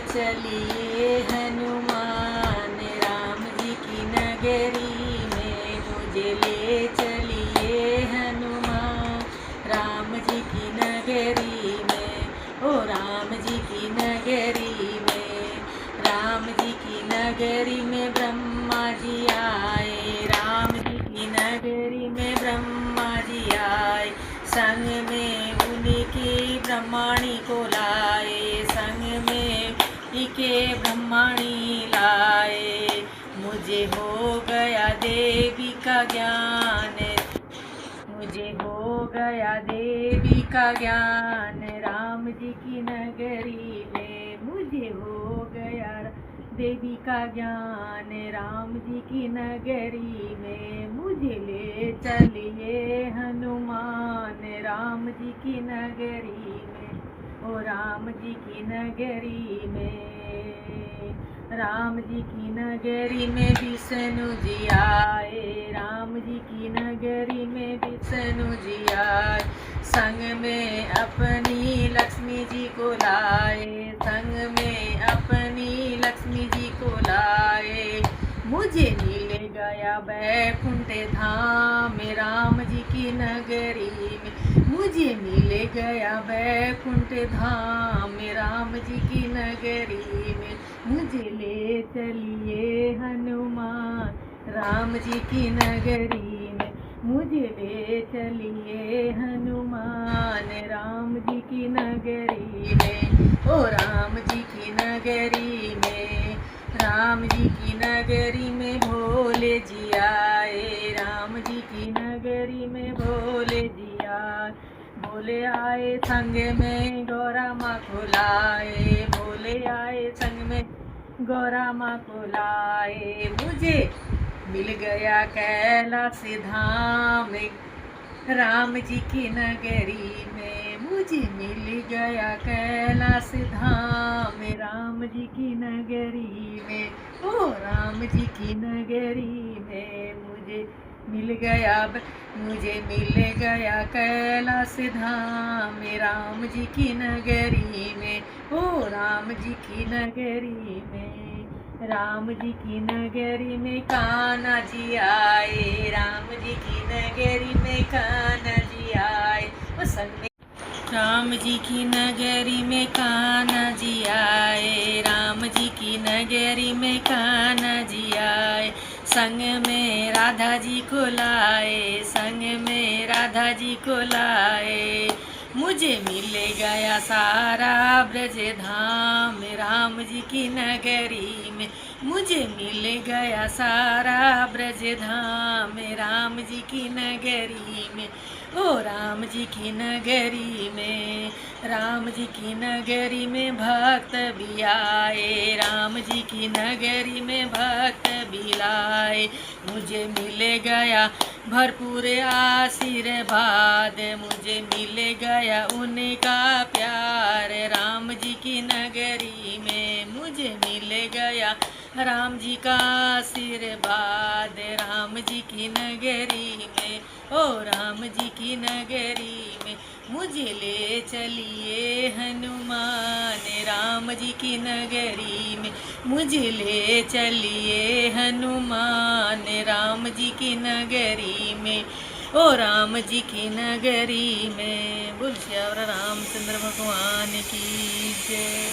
चलिए हनुमान राम जी की नगरी में, मुझे ले चलिए हनुमान राम जी की नगरी में। ओ राम जी की नगरी में, राम जी की नगरी में ब्रह्मा जी आए, राम जी की नगरी में ब्रह्मा जी आए, संग में उनकी ब्रह्माणी को लाए, संग में इके ब्रह्माणी लाए। मुझे हो गया देवी का ज्ञान, मुझे हो गया देवी का ज्ञान राम जी की नगरी में, मुझे हो गया देवी का ज्ञान राम जी की नगरी में। मुझे ले चलिए हनुमान राम जी की नगरी में, ओ राम जी की नगरी में। राम जी की नगरी में विष्णु जी आए, राम जी की नगरी में विष्णु जी आए, संग में अपनी लक्ष्मी जी को लाए, संग में अपनी लक्ष्मी जी को लाए। मुझे मिल गया बैकुंठ धाम राम जी की नगरी में, मुझे मिल गया बैकुंठ धाम राम जी की नगरी में। मुझे ले चलिए हनुमान राम जी की नगरी में, मुझे ले चलिए हनुमान राम जी की नगरी में। ओ राम जी की नगरी में, राम जी की नगरी में भोले जी आए, राम जी की नगरी में भोले जी आए, भोले आए संग में गौरा माँ को लाए, भोले आए संग में गौरा माँ को लाए। मुझे मिल गया कैलाश धाम राम जी की नगरी में, मुझे मिल गया कैलाश धाम राम जी की नगरी में। ओ राम जी की नगरी में मुझे मिल गया कैलाश धाम राम जी की नगरी में। ओ राम जी की नगरी में, राम जी की नगरी में कान्हा जी आए, राम जी की नगरी में कान्हा जी आए, वो संग में राम जी की नगरी में कान्हा जी आए, राम जी की नगरी में कान्हा जी आए, संग में राधा जी को लाए, संग में राधा जी को लाए। मुझे मिल गया सारा ब्रज धाम राम जी की नगरी में, मुझे मिल गया सारा ब्रज धाम राम जी की नगरी में। ओ राम जी की नगरी में, राम जी की नगरी में भक्त भी आए, राम जी की नगरी में भक्त भी लाए। मुझे मिल गया भरपूर आशीर्वाद, मुझे मिल गया उनका प्यार राम जी की नगरी में, मुझे मिल गया राम जी का आशीर्वाद राम जी की नगरी में। ओ राम जी की नगरी में मुझे ले चलिए हनुमान राम जी की नगरी में, मुझे ले चलिए हनुमान राम जी की नगरी में। ओ राम जी की नगरी में। बोल श्यावर रामचंद्र भगवान की जय।